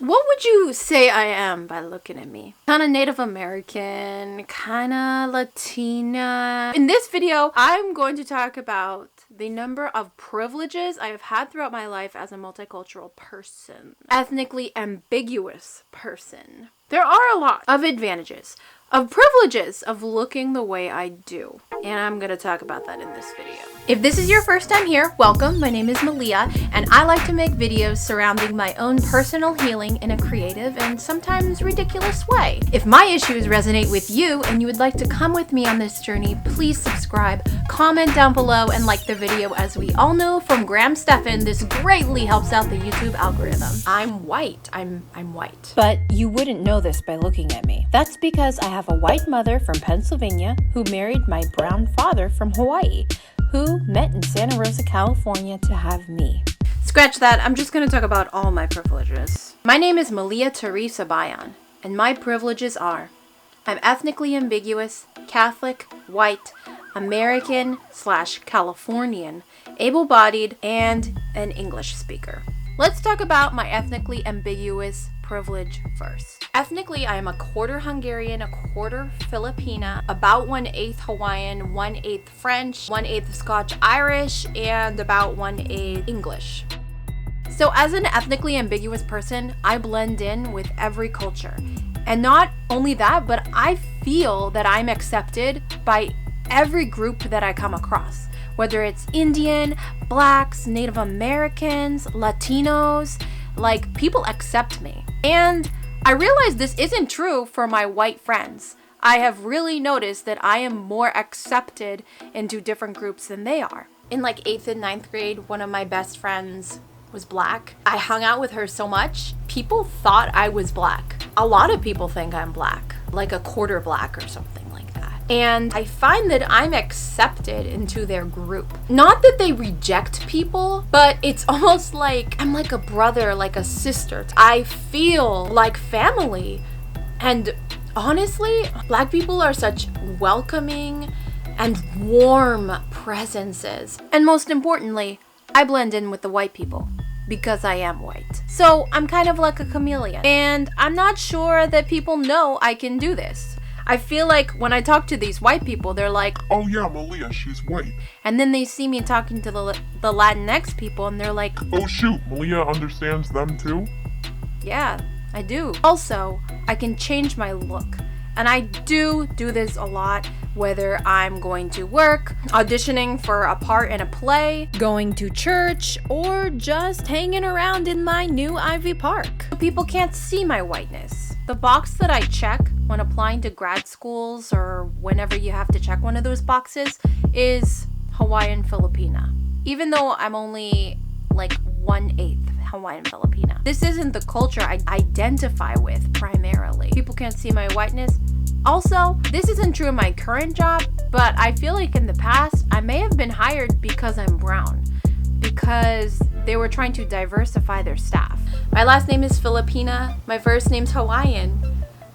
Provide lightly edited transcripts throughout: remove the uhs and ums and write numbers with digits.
What would you say I am by looking at me? Kind of Native American, kind of Latina. In this video, I'm going to talk about the number of privileges I have had throughout my life as a multicultural person. Ethnically ambiguous person. There are a lot of advantages, of privileges of looking the way I do. And I'm going to talk about that in this video. If this is your first time here, welcome. My name is Malia, and I like to make videos surrounding my own personal healing in a creative and sometimes ridiculous way. If my issues resonate with you and you would like to come with me on this journey, please subscribe, comment down below, and like the video. As we all know from Graham Stephan, this greatly helps out the YouTube algorithm. I'm white. I'm white. But you wouldn't know this by looking at me. That's because I have a white mother from Pennsylvania who married my brown father from Hawaii, who met in Santa Rosa, California to have me. Scratch that, I'm just going to talk about all my privileges. My name is Malia Teresa Bayan, and my privileges are: I'm ethnically ambiguous, Catholic, white, American/Californian, able-bodied, and an English speaker. Let's talk about my ethnically ambiguous privilege first. Ethnically, I am a quarter Hungarian, a quarter Filipina, about 1/8 Hawaiian, 1/8 French, 1/8 Scotch Irish, and about 1/8 English. So as an ethnically ambiguous person, I blend in with every culture. And not only that, but I feel that I'm accepted by every group that I come across. Whether it's Indian, Blacks, Native Americans, Latinos, like, people accept me. And I realize this isn't true for my white friends. I have really noticed that I am more accepted into different groups than they are. In like 8th and 9th grade, one of my best friends was Black. I hung out with her so much, people thought I was Black. A lot of people think I'm Black, like a quarter Black or something like that. And I find that I'm accepted into their group. Not that they reject people, but it's almost like I'm like a brother, like a sister. I feel like family. And honestly, Black people are such welcoming and warm presences. And most importantly, I blend in with the white people because I am white. So I'm kind of like a chameleon. And I'm not sure that people know I can do this. I feel like when I talk to these white people, they're like, "Oh yeah, Malia, she's white." And then they see me talking to the Latinx people and they're like, "Oh shoot, Malia understands them too?" Yeah, I do. Also, I can change my look. And I do this a lot, whether I'm going to work, auditioning for a part in a play, going to church, or just hanging around in my new Ivy Park. People can't see my whiteness. The box that I check when applying to grad schools, or whenever you have to check one of those boxes, is Hawaiian Filipina. Even though I'm only like 1/8 Hawaiian Filipina. This isn't the culture I identify with primarily. People can't see my whiteness. Also, this isn't true in my current job, but I feel like in the past, I may have been hired because I'm brown, because they were trying to diversify their staff. My last name is Filipina, my first name's Hawaiian,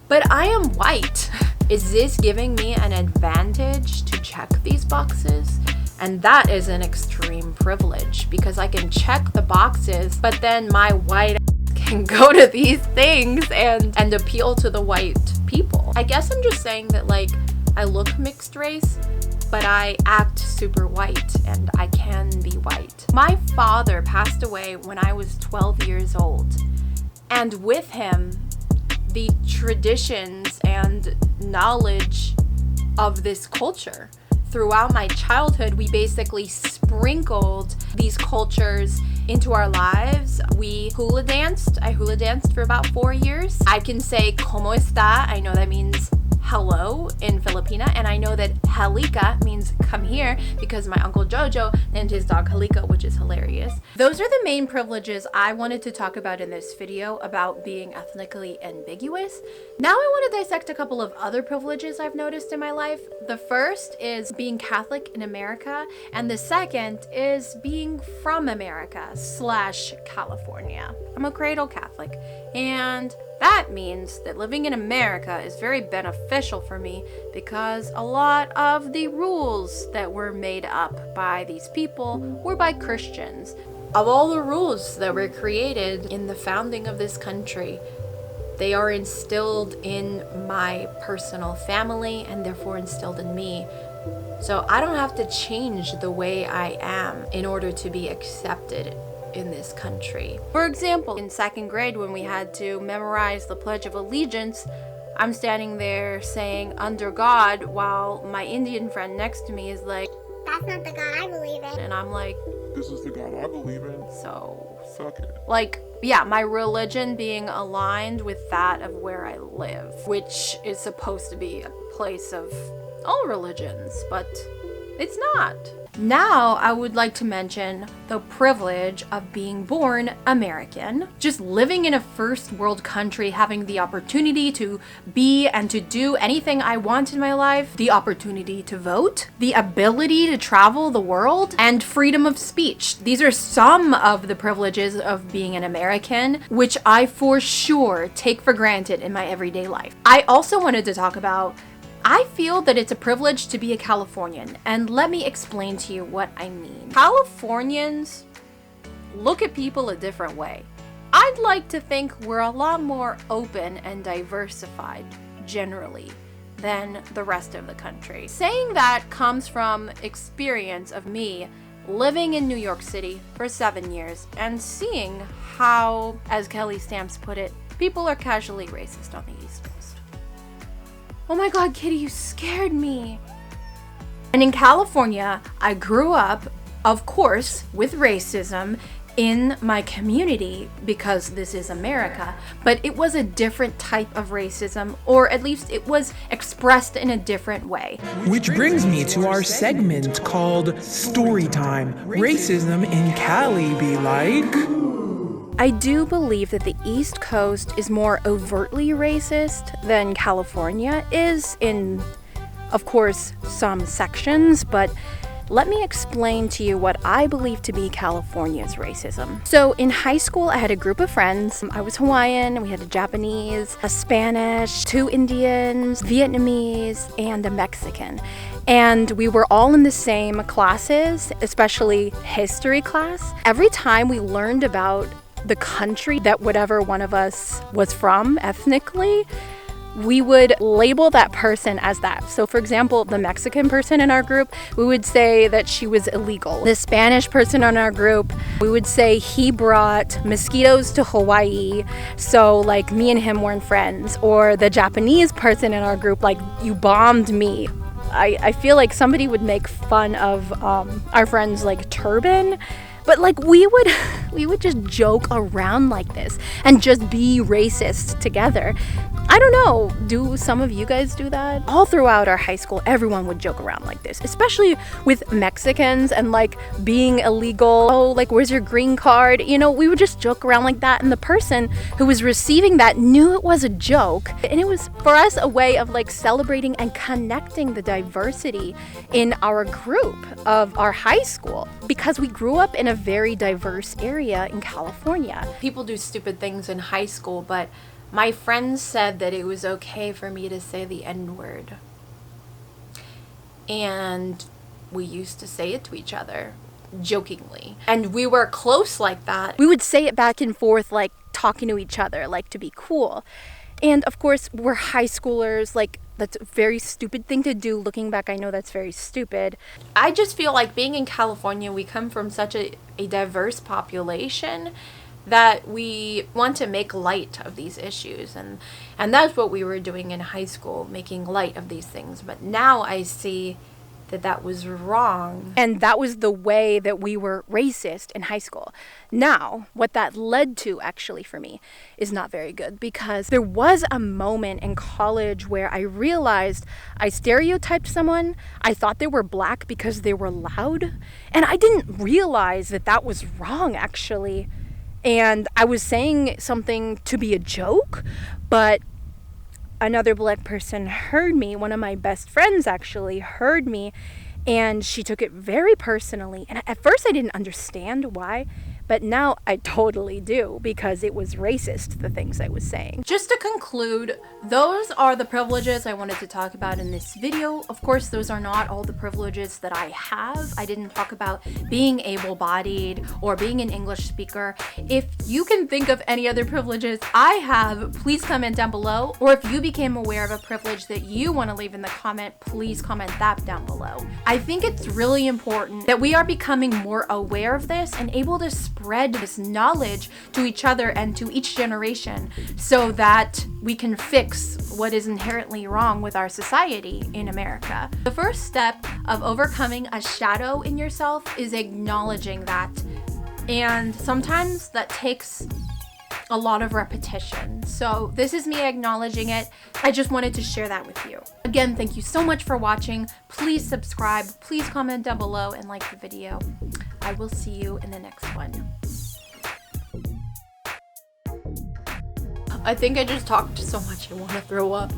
but I am white. Is this giving me an advantage to check these boxes? And that is an extreme privilege because I can check the boxes, but then my white can go to these things and appeal to the white people. I guess I'm just saying that, like, I look mixed race, but I act super white and I can be white. My father passed away when I was 12 years old. And with him, the traditions and knowledge of this culture. Throughout my childhood, we basically sprinkled these cultures into our lives. We hula danced. I hula danced for about 4 years. I can say "Cómo está?" I know that means hello in Filipina, and I know that halika means come here because my uncle Jojo named his dog Halika, which is hilarious. Those are the main privileges I wanted to talk about in this video about being ethnically ambiguous. Now I want to dissect a couple of other privileges I've noticed in my life. The first is being Catholic in America, and the second is being from America/California. I'm a cradle Catholic, and that means that living in America is very beneficial for me because a lot of the rules that were made up by these people were by Christians. Of all the rules that were created in the founding of this country, they are instilled in my personal family and therefore instilled in me. So I don't have to change the way I am in order to be accepted in this country. For example, in second grade when we had to memorize the Pledge of Allegiance, I'm standing there saying under God while my Indian friend next to me is like, "That's not the God I believe in." And I'm like, This is the God I believe in. so Suck it. like, yeah, my religion being aligned with that of where I live, which is supposed to be a place of all religions, but it's not. Now, I would like to mention the privilege of being born American. Just living in a first world country, having the opportunity to be and to do anything I want in my life, the opportunity to vote, the ability to travel the world, and freedom of speech. These are some of the privileges of being an American, which I for sure take for granted in my everyday life. I also wanted to talk about I feel that it's a privilege to be a Californian, and let me explain to you what I mean. Californians look at people a different way. I'd like to think we're a lot more open and diversified, generally, than the rest of the country. Saying that comes from experience of me living in New York City for 7 years and seeing how, as Kelly Stamps put it, people are casually racist on the East Coast. Oh my God, Kitty, you scared me. And in California, I grew up, of course, with racism in my community because this is America, but it was a different type of racism, or at least it was expressed in a different way. Which brings me to our segment called Storytime. Racism in Cali be like. I do believe that the East Coast is more overtly racist than California is in, of course, some sections, but let me explain to you what I believe to be California's racism. So in high school, I had a group of friends. I was Hawaiian, we had a Japanese, a Spanish, 2 Indians, Vietnamese, and a Mexican. And we were all in the same classes, especially history class. Every time we learned about the country that whatever one of us was from ethnically, we would label that person as that. So for example, the Mexican person in our group, we would say that she was illegal. The Spanish person in our group, we would say he brought mosquitoes to Hawaii, so like me and him weren't friends. Or the Japanese person in our group, like, you bombed me. I feel like somebody would make fun of our friend's like turban. But like we would just joke around like this and just be racist together. I don't know, do some of you guys do that? All throughout our high school, everyone would joke around like this, especially with Mexicans and like being illegal. Oh, like, where's your green card? You know, we would just joke around like that, and the person who was receiving that knew it was a joke. And it was for us a way of like celebrating and connecting the diversity in our group of our high school, because we grew up in a very diverse area in California. People do stupid things in high school, but my friends said that it was okay for me to say the N-word. And we used to say it to each other, jokingly. And we were close like that. We would say it back and forth, like talking to each other, like to be cool. And of course, we're high schoolers, like that's a very stupid thing to do. Looking back, I know that's very stupid. I just feel like being in California, we come from such a diverse population that we want to make light of these issues, and that's what we were doing in high school, making light of these things. But now I see that that was wrong, and that was the way that we were racist in high school. Now, what that led to actually for me is not very good, because there was a moment in college where I realized I stereotyped someone. I thought they were black because they were loud, and I didn't realize that that was wrong actually. And I was saying something to be a joke, but another black person heard me. One of my best friends actually heard me, and she took it very personally. And at first I didn't understand why, but now I totally do because it was racist, the things I was saying. Just to conclude, those are the privileges I wanted to talk about in this video. Of course, those are not all the privileges that I have. I didn't talk about being able-bodied or being an English speaker. If you can think of any other privileges I have, please comment down below. Or if you became aware of a privilege that you want to leave in the comment, please comment that down below. I think it's really important that we are becoming more aware of this and able to spread this knowledge to each other and to each generation so that we can fix what is inherently wrong with our society in America. The first step of overcoming a shadow in yourself is acknowledging that. And sometimes that takes a lot of repetition. So this is me acknowledging it. I just wanted to share that with you. Again, thank you so much for watching. Please subscribe, please comment down below and like the video. I will see you in the next one. I think I just talked so much I want to throw up.